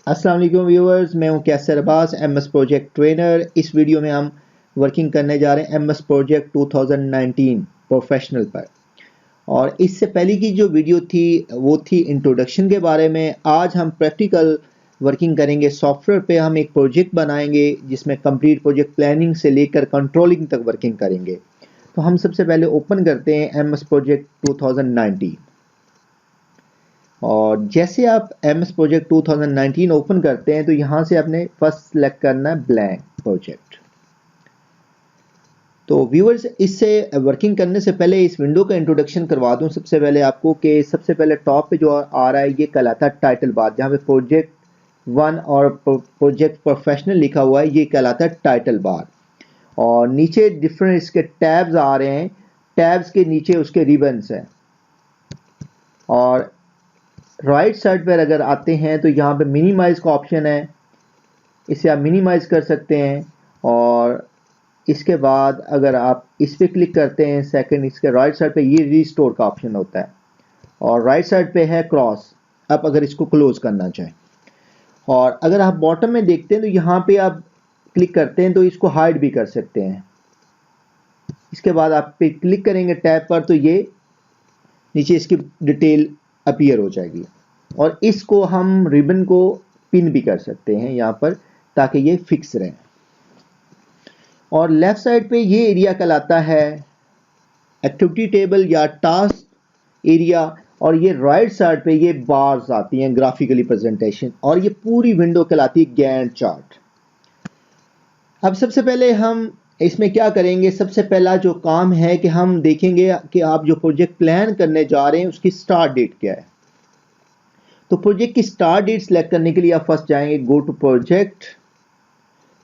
अस्सलाम वालेकुम व्यूअर्स, मैं हूं कैसर अब्बास, एमएस प्रोजेक्ट ट्रेनर। इस वीडियो में हम वर्किंग करने जा रहे हैं एमएस प्रोजेक्ट 2019 प्रोफेशनल पर। और इससे पहले की जो वीडियो थी वो थी इंट्रोडक्शन के बारे में। आज हम प्रैक्टिकल वर्किंग करेंगे सॉफ्टवेयर पे। हम एक प्रोजेक्ट बनाएंगे जिसमें कंप्लीट प्रोजेक्ट प्लानिंग से लेकर कंट्रोलिंग तक वर्किंग करेंगे। तो हम सबसे पहले ओपन करते हैं एमएस प्रोजेक्ट 2019। और जैसे आप एमएस प्रोजेक्ट 2019 ओपन करते हैं तो यहाँ से आपने फर्स्ट सेलेक्ट करना है ब्लैंक प्रोजेक्ट। तो व्यूअर्स, इससे वर्किंग करने से पहले इस विंडो का इंट्रोडक्शन करवा दूं सबसे पहले आपको कि सबसे पहले टॉप पे जो आ रहा है ये कहलाता है टाइटल बार, जहाँ पे प्रोजेक्ट 1 और प्रोजेक्ट प्रोफेशनल लिखा हुआ है, ये कहलाता है टाइटल बार। और नीचे डिफरेंट इसके टैब्स आ रहे हैं, टैब्स के नीचे उसके रिबन्स हैं। और राइट साइड पर अगर आते हैं तो यहाँ पे मिनिमाइज का ऑप्शन है, इसे आप मिनिमाइज कर सकते हैं। और इसके बाद अगर आप इस पर क्लिक करते हैं सेकंड, इसके राइट साइड पे ये रीस्टोर का ऑप्शन होता है। और राइट साइड पे है क्रॉस, आप अगर इसको क्लोज करना चाहें। और अगर आप बॉटम में देखते हैं तो यहाँ पे आप क्लिक करते हैं तो इसको हाइड भी कर सकते हैं। इसके बाद आप पे क्लिक करेंगे टैब पर तो ये नीचे इसकी डिटेल अपीयर हो जाएगी। और इसको हम रिबन को पिन भी कर सकते हैं यहाँ पर, ताकि ये फिक्स रहे। और लेफ्ट साइड पे ये एरिया कहलाता है एक्टिविटी टेबल या टास्क एरिया। और ये राइट साइड पे ये बार्स आती हैं, ग्राफिकली प्रेजेंटेशन। और ये पूरी विंडो कहलाती है गैंट चार्ट। अब सबसे पहले हम इसमें क्या करेंगे, सबसे पहला जो काम है कि हम देखेंगे कि आप जो प्रोजेक्ट प्लान करने जा रहे हैं उसकी स्टार्ट डेट क्या है। तो प्रोजेक्ट की स्टार्ट डेट सेलेक्ट करने के लिए आप फर्स्ट जाएंगे go to project,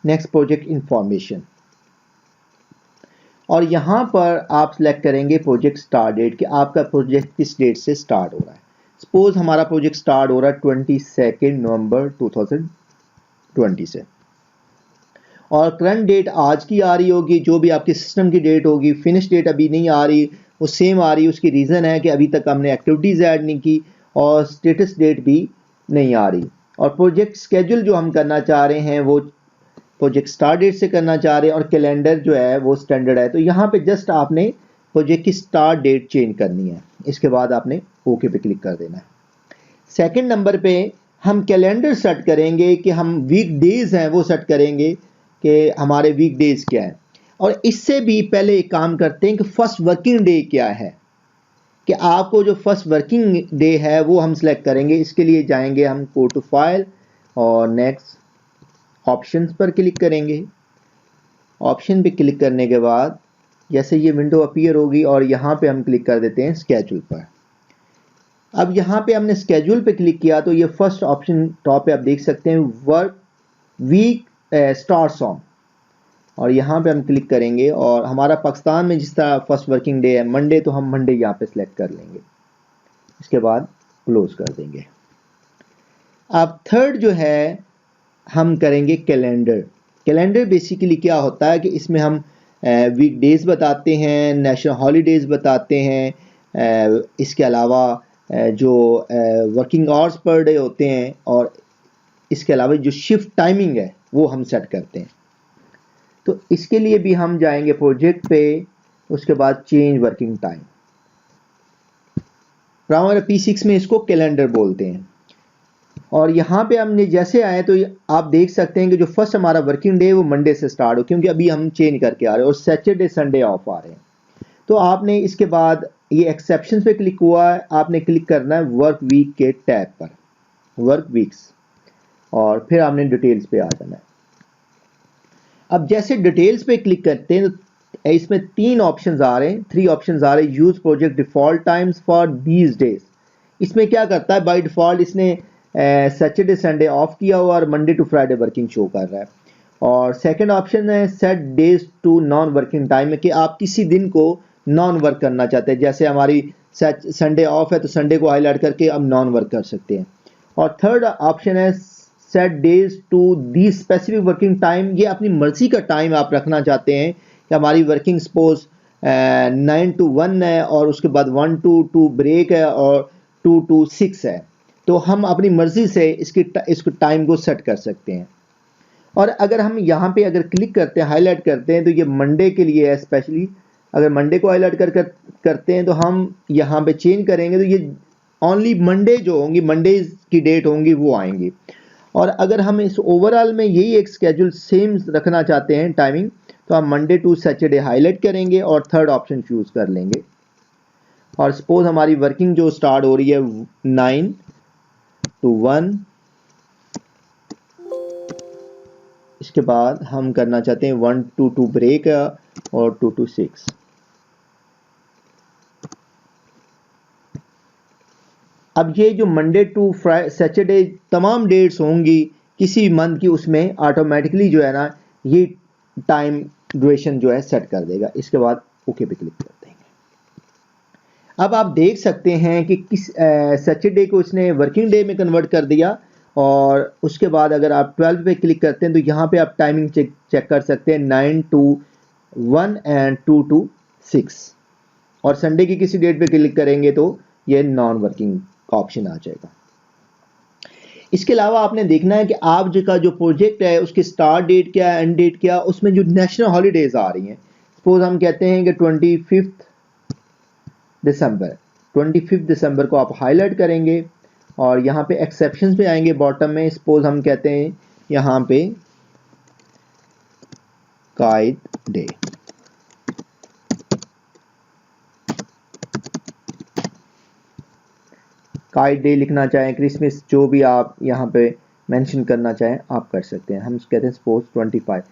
next project information. और यहां पर आप सेलेक्ट करेंगे प्रोजेक्ट स्टार्ट डेट कि आपका प्रोजेक्ट किस डेट से स्टार्ट हो रहा है। सपोज हमारा प्रोजेक्ट स्टार्ट हो रहा है 22 नवंबर 2020 से। और करंट डेट आज की आ रही होगी, जो भी आपके सिस्टम की डेट होगी। फिनिश डेट अभी नहीं आ रही, वो सेम आ रही है। उसकी रीज़न है कि अभी तक हमने एक्टिविटीज़ ऐड नहीं की और स्टेटस डेट भी नहीं आ रही। और प्रोजेक्ट स्केड्यूल जो हम करना चाह रहे हैं वो प्रोजेक्ट स्टार्ट डेट से करना चाह रहे हैं। और कैलेंडर जो है वो स्टैंडर्ड है। तो यहाँ पे जस्ट आपने प्रोजेक्ट की स्टार्ट डेट चेंज करनी है। इसके बाद आपने ओके पे क्लिक कर देना है। सेकेंड नंबर पे हम कैलेंडर सेट करेंगे कि हम वीक डेज हैं वो सेट करेंगे कि हमारे वीक डेज क्या है। और इससे भी पहले एक काम करते हैं कि फर्स्ट वर्किंग डे क्या है, कि आपको जो फर्स्ट वर्किंग डे है वो हम सेलेक्ट करेंगे। इसके लिए जाएंगे हम गो टू फाइल और नेक्स्ट ऑप्शंस पर क्लिक करेंगे। ऑप्शन पे क्लिक करने के बाद जैसे ये विंडो अपीयर होगी और यहाँ पे हम क्लिक कर देते हैं स्केड्यूल पर। अब यहाँ पे हमने स्केड्यूल पे क्लिक किया तो ये फर्स्ट ऑप्शन टॉप पे आप देख सकते हैं वर्क वीक स्टार्ट्स ऑन। और यहाँ पे हम क्लिक करेंगे और हमारा पाकिस्तान में जिस तरह फर्स्ट वर्किंग डे है मंडे, तो हम मंडे यहाँ पे सिलेक्ट कर लेंगे। इसके बाद क्लोज कर देंगे। अब थर्ड जो है हम करेंगे कैलेंडर। कैलेंडर बेसिकली क्या होता है कि इसमें हम वीक डेज बताते हैं, नेशनल हॉलीडेज बताते हैं। इसके अलावा जो वर्किंग आवर्स पर डे होते हैं और इसके अलावा जो शिफ्ट टाइमिंग है वो हम सेट करते हैं। तो इसके लिए भी हम जाएंगे प्रोजेक्ट पे, उसके बाद चेंज वर्किंग टाइम। हमारे P6 में इसको कैलेंडर बोलते हैं। और यहाँ पे हमने जैसे आए तो आप देख सकते हैं कि जो फर्स्ट हमारा वर्किंग डे वो मंडे से स्टार्ट हो, क्योंकि अभी हम चेंज करके आ रहे हैं और सैटरडे संडे ऑफ आ रहे हैं। तो आपने इसके बाद ये एक्सेप्शन पे क्लिक हुआ है, आपने क्लिक करना है वर्क वीक के टैब पर, वर्क वीक्स। और फिर आपने डिटेल्स पे आ जाना है। अब जैसे डिटेल्स पे क्लिक करते हैं तो इसमें तीन ऑप्शंस आ रहे हैं, थ्री ऑप्शंस आ रहे हैं। Use project default times for these days. इसमें क्या करता है, बाय डिफॉल्ट इसने सैटरडे संडे ऑफ किया हुआ और Monday to Friday working show कर रहा है। और सेकंड ऑप्शन है set days to non working time, कि आप किसी दिन को नॉन वर्क करना चाहते हैं। जैसे हमारी संडे ऑफ है तो संडे को हाईलाइट करके हम नॉन वर्क कर सकते हैं। और थर्ड ऑप्शन है set days to the specific working time. ये अपनी मर्जी का टाइम आप रखना चाहते हैं कि हमारी वर्किंग सपोज 9 to 1 है और उसके बाद 1 to 2 ब्रेक है और 2 to 6 है। तो हम अपनी मर्जी से इसको टाइम को सेट कर सकते हैं। और अगर हम यहाँ पे अगर क्लिक करते हैं, हाईलाइट करते हैं, तो ये मंडे के लिए है स्पेशली। अगर मंडे को हाईलाइट करते हैं तो हम यहाँ पे चेंज करेंगे तो ये ओनली मंडे जो होंगी, मंडे की डेट होंगी वो आएंगी। और अगर हम इस ओवरऑल में यही एक स्केड्यूल सेम रखना चाहते हैं टाइमिंग, तो हम मंडे टू सैटरडे हाईलाइट करेंगे और थर्ड ऑप्शन चूज कर लेंगे। और सपोज हमारी वर्किंग जो स्टार्ट हो रही है 9 to 1, इसके बाद हम करना चाहते हैं 1 to 2 ब्रेक और 2 to 6। अब ये जो मंडे टू सैटरडे तमाम डेट्स होंगी किसी मंथ की, उसमें ऑटोमेटिकली जो है ना ये टाइम ड्यूरेशन जो है सेट कर देगा। इसके बाद ओके पे क्लिक कर देंगे। अब आप देख सकते हैं कि किस सैटरडे को इसने वर्किंग डे में कन्वर्ट कर दिया। और उसके बाद अगर आप 12 पे क्लिक करते हैं तो यहाँ पे आप टाइमिंग चेक कर सकते हैं 9 to 1 एंड 2 to 6। और संडे की किसी डेट पे क्लिक करेंगे तो ये नॉन वर्किंग का ऑप्शन आ जाएगा। इसके अलावा आपने देखना है कि आप का जो प्रोजेक्ट है उसकी स्टार्ट डेट क्या है, एंड डेट क्या, उसमें जो नेशनल हॉलीडेज आ रही हैं। सपोज हम कहते हैं कि 25 दिसंबर को आप हाईलाइट करेंगे और यहाँ पे एक्सेप्शंस पे आएंगे बॉटम में। सपोज हम कहते हैं यहाँ पे काइट डे, काइट डे लिखना चाहें, क्रिसमस, जो भी आप यहाँ पे मेंशन करना चाहें आप कर सकते हैं। हम कहते हैं सपोज 25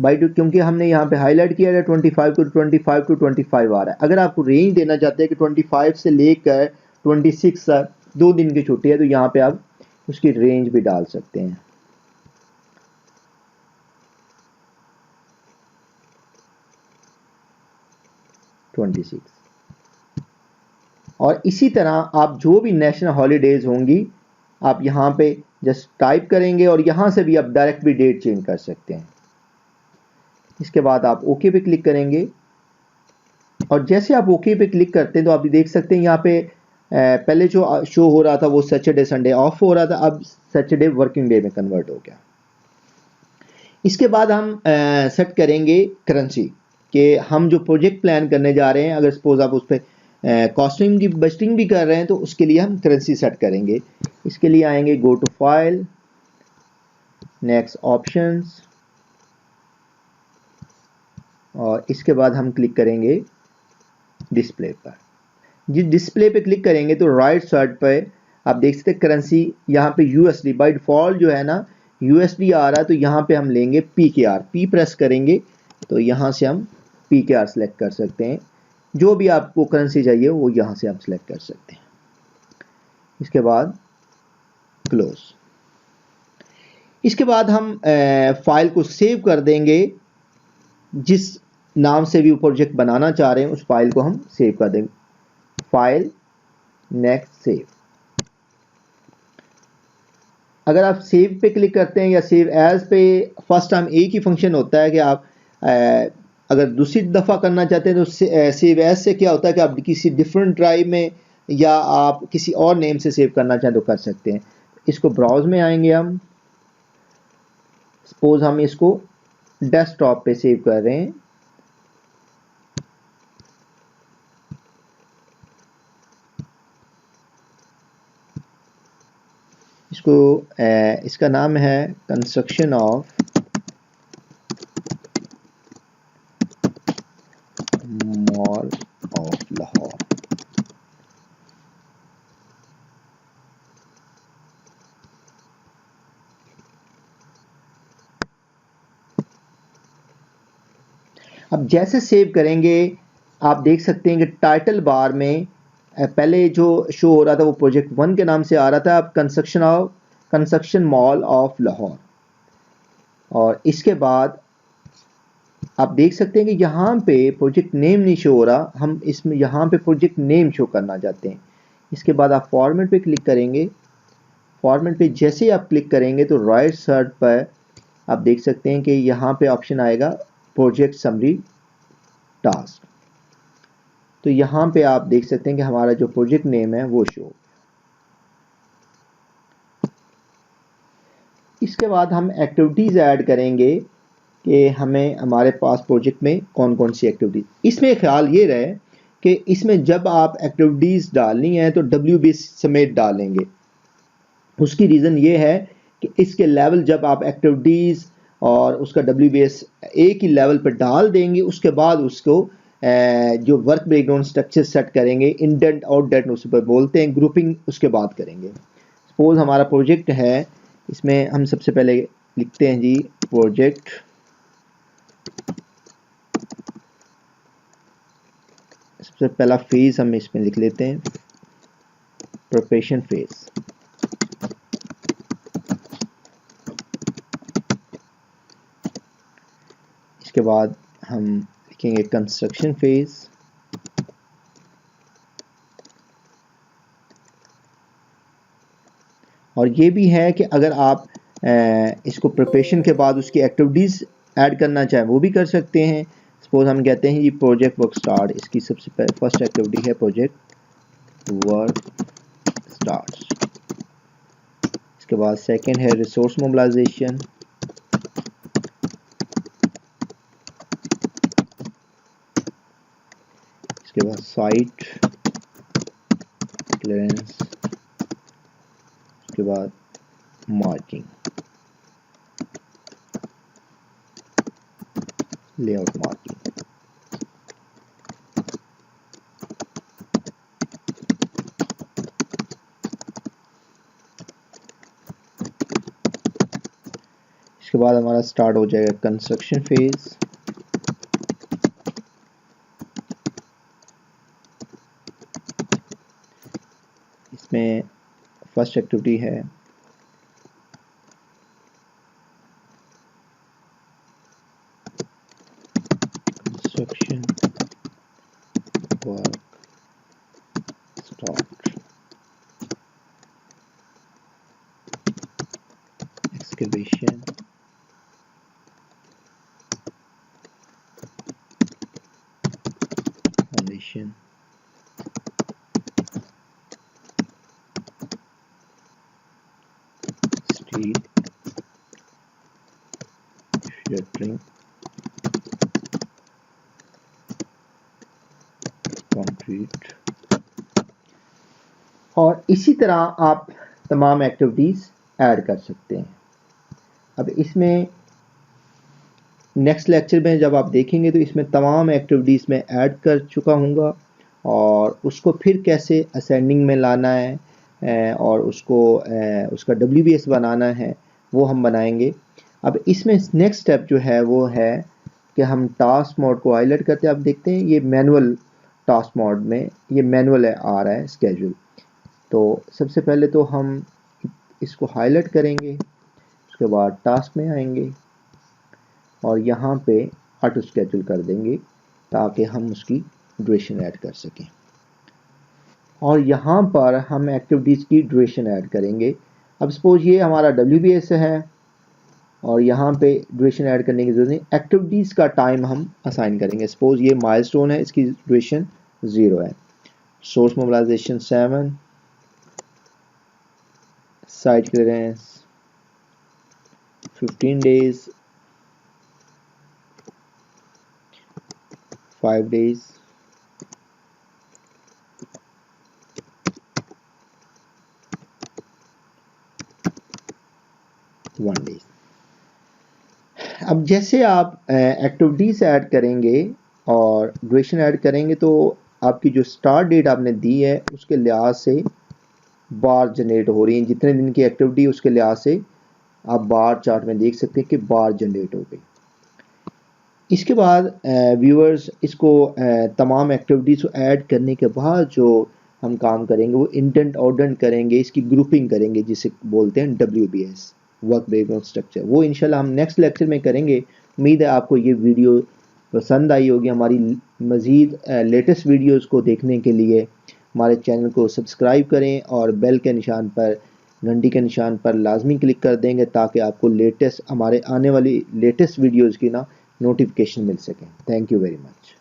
बाई टू, क्योंकि हमने यहाँ पे हाईलाइट किया है 25 to 25 आ रहा है। अगर आपको रेंज देना चाहते हैं कि 25 से लेकर 26 तक 2 दिन की छुट्टी है, तो यहाँ पे आप उसकी रेंज भी डाल सकते हैं। और इसी तरह आप जो भी नेशनल हॉलीडेज होंगी आप यहाँ पे जस्ट टाइप करेंगे और यहाँ से भी आप डायरेक्ट भी डेट चेंज कर सकते हैं। इसके बाद आप ओके पे क्लिक करेंगे और जैसे आप ओके पे क्लिक करते हैं तो आप देख सकते हैं यहाँ पे पहले जो शो हो रहा था वो सैटरडे संडे ऑफ हो रहा था, अब सैटरडे वर्किंग डे में कन्वर्ट हो गया। इसके बाद हम सेट करेंगे करेंसी कि हम जो प्रोजेक्ट प्लान करने जा रहे हैं, अगर सपोज आप उस पर कॉस्टिंग की बजटिंग भी कर रहे हैं तो उसके लिए हम करेंसी सेट करेंगे। इसके लिए आएंगे go to file, next options, और इसके बाद हम क्लिक करेंगे डिस्प्ले पर। जिस डिस्प्ले पे क्लिक करेंगे तो राइट साइड पे आप देख सकते हैं करेंसी, यहाँ पे यूएसडी बाय डिफॉल्ट जो है ना यूएसडी आ रहा है, तो यहाँ पे हम लेंगे पीकेआर, पी प्रेस करेंगे तो यहाँ से हम पीकेआर सेलेक्ट कर सकते हैं। जो भी आपको करेंसी चाहिए वो यहाँ से आप सेलेक्ट कर सकते हैं। इसके बाद क्लोज। इसके बाद हम फाइल को सेव कर देंगे, जिस नाम से भी वो प्रोजेक्ट बनाना चाह रहे हैं उस फाइल को हम सेव कर देंगे। File, next save. अगर आप सेव पे क्लिक करते हैं या सेव एज पे, फर्स्ट टाइम एक ही फंक्शन होता है कि आप अगर दूसरी दफ़ा करना चाहते हैं तो सेव एज से क्या होता है कि आप किसी डिफरेंट ड्राइव में या आप किसी और नेम से सेव करना चाहें तो कर सकते हैं। इसको ब्राउज में आएंगे हम, सपोज हम इसको डेस्कटॉप पे सेव कर रहे हैं, इसको इसका नाम है construction of mall of Lahore. अब जैसे सेव करेंगे आप देख सकते हैं कि टाइटल बार में पहले जो शो हो रहा था वो प्रोजेक्ट 1 के नाम से आ रहा था, अब कंस्ट्रक्शन मॉल ऑफ लाहौर। और इसके बाद आप देख सकते हैं कि यहाँ पे प्रोजेक्ट नेम नहीं शो हो रहा, हम इसमें यहाँ पे प्रोजेक्ट नेम शो करना चाहते हैं। इसके बाद आप फॉर्मेट पे क्लिक करेंगे, फॉर्मेट पे जैसे ही आप क्लिक करेंगे तो राइट साइड पर आप देख सकते हैं कि यहाँ पे ऑप्शन आएगा प्रोजेक्ट समरी टास्क। तो यहाँ पे आप देख सकते हैं कि हमारा जो प्रोजेक्ट नेम है वो शो। इसके बाद हम एक्टिविटीज़ ऐड करेंगे कि हमें हमारे पास प्रोजेक्ट में कौन कौन सी एक्टिविटीज़। इसमें ख्याल ये रहे कि इसमें जब आप एक्टिविटीज़ डालनी है तो WBS समेत डालेंगे। उसकी रीज़न ये है कि इसके लेवल जब आप एक्टिविटीज़ और उसका WBS एक ही लेवल पर डाल देंगे, उसके बाद उसको जो वर्क ब्रेकडाउन स्ट्रक्चर सेट करेंगे, इंडेंट आउटडेंट उस पर बोलते हैं, ग्रुपिंग उसके बाद करेंगे। सपोज हमारा प्रोजेक्ट है, इसमें हम सबसे पहले लिखते हैं जी प्रोजेक्ट, सबसे पहला फेज हम इसमें लिख लेते हैं प्रिपरेशन फेज। इसके बाद हम लिखेंगे कंस्ट्रक्शन फेज। और ये भी है कि अगर आप इसको प्रिपरेशन के बाद उसकी एक्टिविटीज़ ऐड करना चाहें वो भी कर सकते हैं। सपोज हम कहते हैं ये प्रोजेक्ट वर्क स्टार्ट, इसकी सबसे फर्स्ट एक्टिविटी है प्रोजेक्ट वर्क स्टार्ट। इसके बाद सेकंड है रिसोर्स मोबिलाइजेशन। इसके बाद साइट क्लियरेंस। उसके बाद मार्किंग, लेआउट मार्किंग। इसके बाद हमारा स्टार्ट हो जाएगा कंस्ट्रक्शन फेज। इसमें फर्स्ट एक्टिविटी है construction work start, excavation, foundation, steel, shuttering, concrete. और इसी तरह आप तमाम एक्टिविटीज़ ऐड कर सकते हैं। अब इसमें नेक्स्ट लेक्चर में जब आप देखेंगे तो इसमें तमाम एक्टिविटीज़ में ऐड कर चुका हूँगा और उसको फिर कैसे असेंडिंग में लाना है और उसको उसका WBS बनाना है वो हम बनाएंगे। अब इसमें नेक्स्ट स्टेप जो है वो है कि हम टास्क मोड को हाईलाइट करते हैं। आप देखते हैं ये मैनुअल टास्क मोड में ये मैनुअल आ रहा है स्केड्यूल। तो सबसे पहले तो हम इसको हाईलाइट करेंगे, उसके बाद टास्क में आएंगे और यहाँ पे ऑटो स्केड्यूल कर देंगे ताकि हम उसकी ड्यूरेशन ऐड कर सकें। और यहाँ पर हम एक्टिविटीज़ की ड्यूरेशन ऐड करेंगे। अब सपोज ये हमारा WBS है और यहाँ पे ड्यूरेशन ऐड करने की जरूरत नहीं, एक्टिविटीज़ का टाइम हम असाइन करेंगे। सपोज ये माइलस्टोन है, इसकी ड्यूरेशन 0 है। Source mobilisation 7, site clearance 15 days, 5 days, one day. अब जैसे आप एक्टिविटीज़ ऐड करेंगे और ड्यूरेशन ऐड करेंगे तो आपकी जो स्टार्ट डेट आपने दी है उसके लिहाज से बार जनरेट हो रही हैं। जितने दिन की एक्टिविटी उसके लिहाज से आप बार चार्ट में देख सकते हैं कि बार जनरेट हो गई। इसके बाद व्यूअर्स इसको तमाम एक्टिविटीज़ को ऐड करने के बाद जो हम काम करेंगे वो इंडेंट आउटडेंट करेंगे, इसकी ग्रुपिंग करेंगे जिसे बोलते हैं WBS वर्क ब्रेकडाउन स्ट्रक्चर। वो इंशाल्लाह हम नेक्स्ट लेक्चर में करेंगे। उम्मीद है आपको ये वीडियो पसंद आई होगी। हमारी मज़ीद लेटेस्ट वीडियोज़ को देखने के लिए हमारे चैनल को सब्सक्राइब करें और बेल के निशान पर, घंटी के निशान पर लाजमी क्लिक कर देंगे ताकि आपको लेटेस्ट हमारे आने वाली लेटेस्ट वीडियोज़ की नोटिफिकेशन मिल सके। Thank you very much.